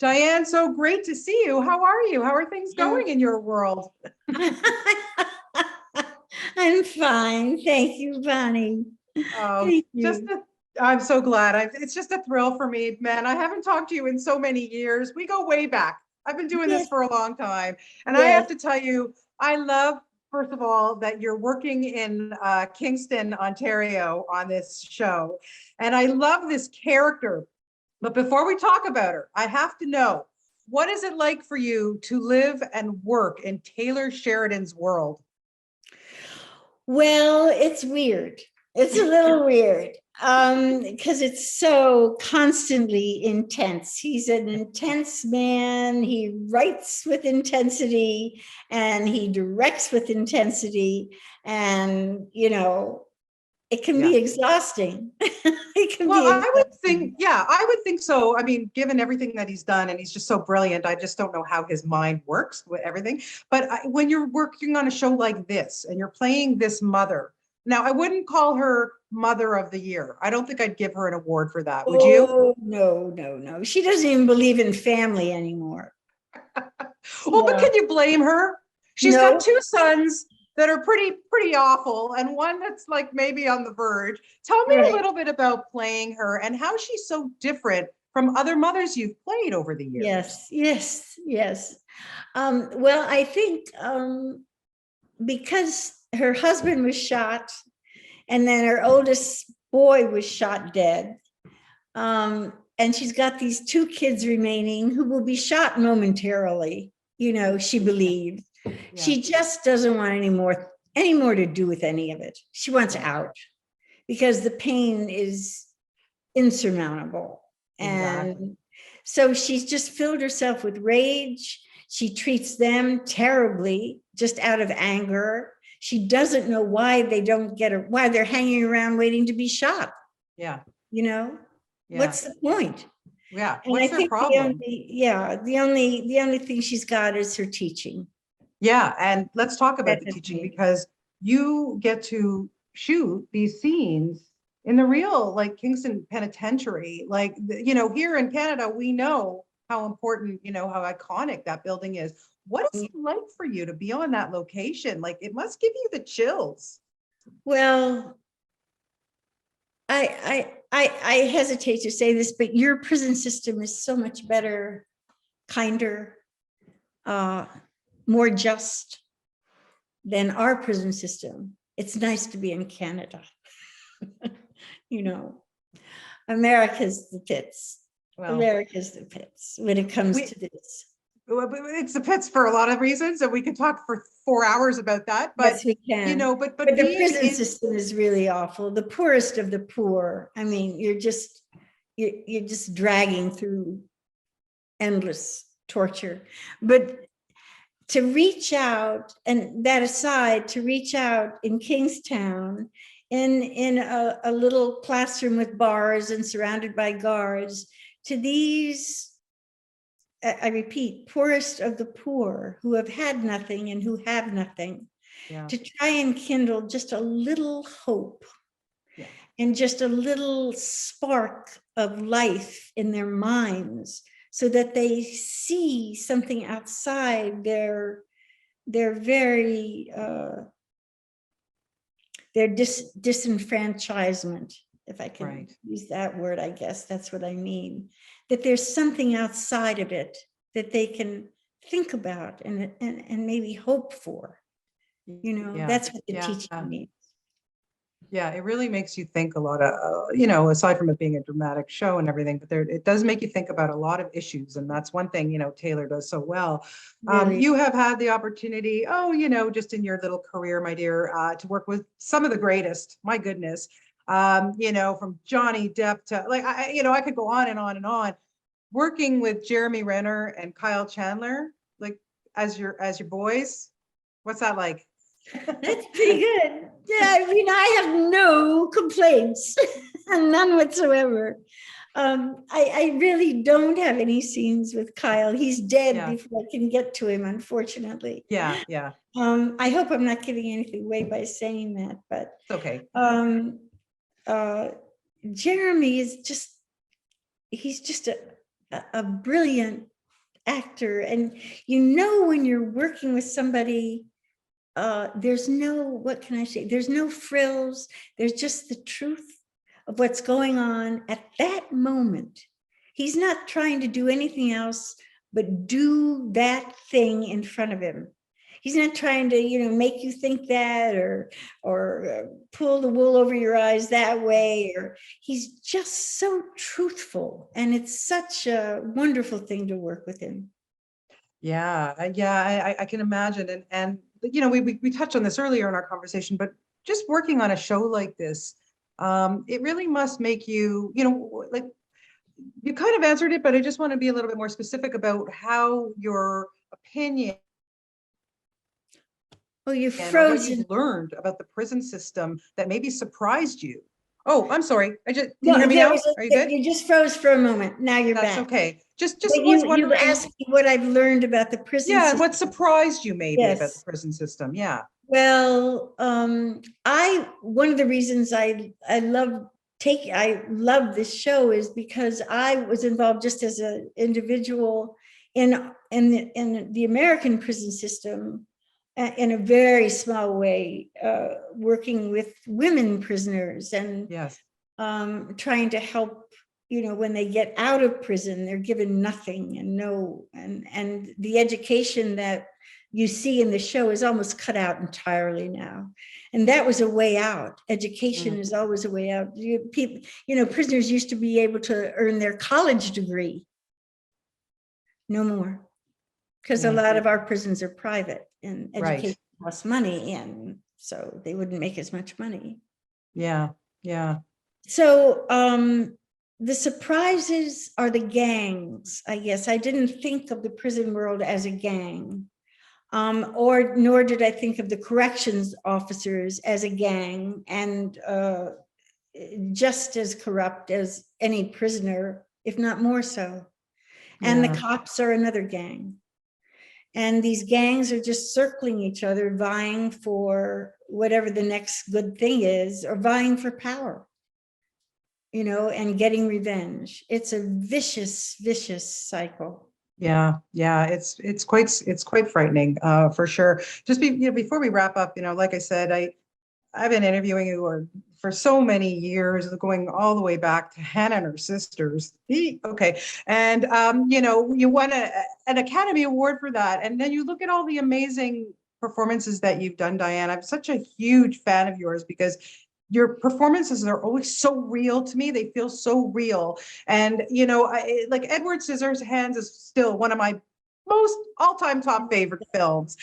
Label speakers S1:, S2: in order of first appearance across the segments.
S1: Diane, so great to see you. How are you? How are things going in your world?
S2: I'm fine. Thank you, Bonnie.
S1: Oh,
S2: Thank
S1: just
S2: you.
S1: I'm so glad. It's just a thrill for me, man. I haven't talked to you in so many years. We go way back. I've been doing this
S2: Yes,
S1: for a long time. And I have
S2: yes.
S1: to tell you, I love, first of all, that you're working in Kingston, Ontario on this show. And I love this character. But before we talk about her, I have to know, what is it like for you to live and work in Taylor Sheridan's world?
S2: Well, it's weird. It's a little weird because it's so constantly intense. He's an intense man. He writes with intensity and he directs with intensity. And, it can
S1: Yeah.
S2: be exhausting. It can
S1: Well,
S2: be
S1: I would
S2: exhausting.
S1: think, yeah, I would think so. I mean, given everything that he's done and he's just so brilliant, I just don't know how his mind works with everything. But when you're working on a show like this and you're playing this mother, now I wouldn't call her Mother of the Year. I don't think I'd give her an award for that. Would you?
S2: Oh, no, no, no. She doesn't even believe in family anymore.
S1: Well, but
S2: Yeah.
S1: can you blame her? She's got
S2: No.
S1: two sons that are pretty awful and one that's like maybe on the verge. Tell me a
S2: Right.
S1: little bit about playing her and how she's so different from other mothers you've played over the years.
S2: Yes, yes, yes. Well, I think because her husband was shot and then her oldest boy was shot dead. And she's got these two kids remaining who will be shot momentarily, she believes.
S1: Yeah.
S2: She just doesn't want any more to do with any of it. She wants out because the pain is insurmountable.
S1: Exactly.
S2: And so she's just filled herself with rage. She treats them terribly, just out of anger. She doesn't know why they don't get her, why they're hanging around waiting to be shot.
S1: Yeah.
S2: Yeah. What's the point?
S1: Yeah.
S2: And I
S1: What's their
S2: think
S1: problem?
S2: the only thing she's got is her teaching.
S1: Yeah. And let's talk about the teaching
S2: Definitely.
S1: because you get to shoot these scenes in the real, like Kingston Penitentiary. Like, here in Canada, we know how important, how iconic that building is. What is it like for you to be on that location? Like, it must give you the chills.
S2: Well, I hesitate to say this, but your prison system is so much better, kinder, more just than our prison system. It's nice to be in Canada. America's the pits.
S1: Well,
S2: America's the pits when it comes to this.
S1: it's the pits for a lot of reasons, and we could talk for 4 hours about that. But
S2: Yes, we can.
S1: but
S2: the
S1: being
S2: prison
S1: in
S2: system is really awful. The poorest of the poor. I mean, you're just dragging through endless torture. But to reach out, and that aside, to reach out in Kingstown, in a little classroom with bars and surrounded by guards, to these, I repeat, poorest of the poor who have had nothing and who have nothing, to try and kindle just a little hope and just a little spark of life in their minds so that they see something outside their very their disenfranchisement, if I can use that word. I guess that's what I mean, that there's something outside of it that they can think about and maybe hope for. That's what the teaching means.
S1: Yeah, it really makes you think a lot of, aside from it being a dramatic show and everything, but it does make you think about a lot of issues. And that's one thing, Taylor does so well.
S2: Really?
S1: You have had the opportunity, just in your little career, my dear, to work with some of the greatest, my goodness, from Johnny Depp to I could go on and on and on. Working with Jeremy Renner and Kyle Chandler, like as your boys, what's that like?
S2: That's pretty good. Yeah, I mean, I have no complaints, none whatsoever. I really don't have any scenes with Kyle. He's dead before I can get to him, unfortunately.
S1: Yeah.
S2: I hope I'm not giving anything away by saying that, but
S1: it's
S2: okay. Jeremy is he's just a brilliant actor. And you know, when you're working with somebody, there's no, what can I say? There's no frills. There's just the truth of what's going on at that moment. He's not trying to do anything else but do that thing in front of him. He's not trying to, you know, make you think that, or pull the wool over your eyes that way, or he's just so truthful. And it's such a wonderful thing to work with him.
S1: Yeah, I can imagine. And you know, we touched on this earlier in our conversation, but just working on a show like this, it really must make you, you know, like you kind of answered it, but I just want to be a little bit more specific about how your opinion
S2: Oh, you're
S1: and or what
S2: frozen.
S1: you've learned about the prison system that maybe surprised you. Oh, I'm sorry. Can you
S2: No,
S1: hear me
S2: there
S1: now?
S2: was
S1: Are you good?
S2: you just froze for a moment. Now you're
S1: That's
S2: back.
S1: okay. Just
S2: But
S1: was
S2: you
S1: wondering,
S2: asked me what I've learned about the prison
S1: yeah,
S2: system.
S1: what surprised you maybe about the
S2: Yes.
S1: prison system? Yeah.
S2: Well, one of the reasons I love this show is because I was involved just as an individual in the American prison system, in a very small way, working with women prisoners and
S1: Yes.
S2: trying to help, you know, when they get out of prison, they're given nothing and the education that you see in the show is almost cut out entirely now. And that was a way out. Education is always a way out. People, you know, prisoners used to be able to earn their college degree. No more. Because a lot of our prisons are private and education costs money, and so they wouldn't make as much money.
S1: Yeah. Yeah.
S2: So the surprises are the gangs, I guess. I didn't think of the prison world as a gang, nor did I think of the corrections officers as a gang and just as corrupt as any prisoner, if not more so. And the cops are another gang. And these gangs are just circling each other, vying for whatever the next good thing is, or vying for power, you know, and getting revenge. It's a vicious, vicious cycle.
S1: Yeah, yeah, it's quite frightening, for sure. Just before we wrap up, you know, like I said, I've been interviewing you for so many years, going all the way back to Hannah and her sisters. Okay, and you know, you won an Academy Award for that, and then you look at all the amazing performances that you've done, Dianne. I'm such a huge fan of yours because your performances are always so real to me. They feel so real. And, you know, like Edward Scissorhands is still one of my most all-time top favorite films.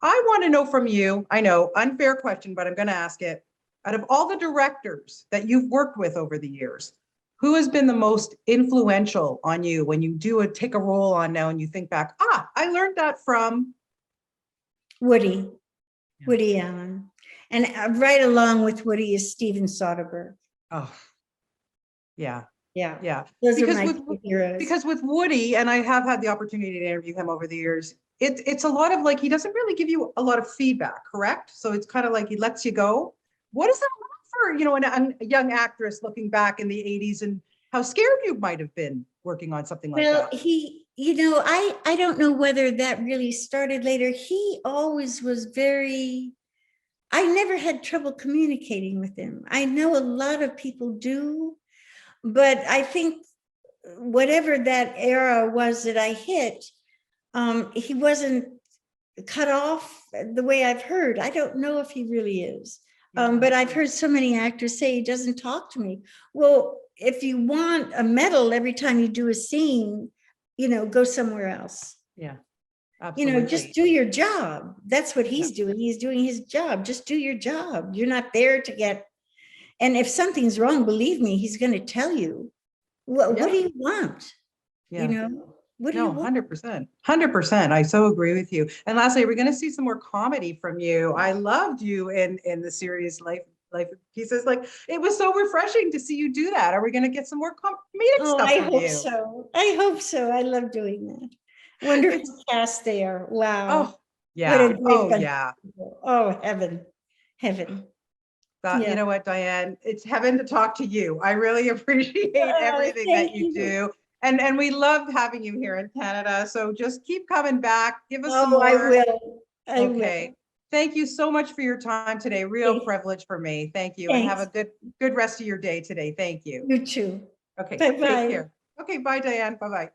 S1: I want to know from you, I know, unfair question, but I'm going to ask it. Out of all the directors that you've worked with over the years, who has been the most influential on you when you take a role on now and you think back, I learned that from
S2: Woody Allen. And right along with Woody is Steven Soderbergh.
S1: Oh, yeah.
S2: Yeah.
S1: Yeah.
S2: Those are my heroes.
S1: Because with Woody, and I have had the opportunity to interview him over the years, it's a lot of like, he doesn't really give you a lot of feedback, correct? So it's kind of like he lets you go. What is that like for, you know, a young actress looking back in the 80s and how scared you might have been working on something like that?
S2: Well, you know, I don't know whether that really started later. He always was I never had trouble communicating with him. I know a lot of people do, but I think whatever that era was that I hit, he wasn't cut off the way I've heard. I don't know if he really is. But I've heard so many actors say he doesn't talk to me. Well, if you want a medal every time you do a scene, you know, go somewhere else.
S1: Yeah. Absolutely.
S2: You know, just do your job. That's what he's doing. He's doing his job. Just do your job. You're not there to get, and if something's wrong, believe me, he's going to tell you. What do you want?
S1: Yeah.
S2: You know, what do you want?
S1: 100%. 100%. I so agree with you. And lastly, we're going to see some more comedy from you. I loved you in the series Life Pieces. Like, it was so refreshing to see you do that. Are we going to get some more comedic stuff from you?
S2: So. I hope so. I love doing that. Wonderful cast there. Wow.
S1: Oh, yeah.
S2: What a great
S1: yeah.
S2: Oh, heaven.
S1: You know what, Dianne? It's heaven to talk to you. I really appreciate everything that you do. And we loved having you here in Canada. So just keep coming back. Give us some
S2: Oh, I
S1: more.
S2: will. I
S1: Okay.
S2: will.
S1: Thank you so much for your time today. Real
S2: Okay.
S1: privilege for me. Thank you. And have a
S2: Thanks.
S1: good rest of your day today. Thank you.
S2: You too.
S1: Okay. Take
S2: Bye-bye.
S1: care. Okay. Bye, Dianne. Bye-bye.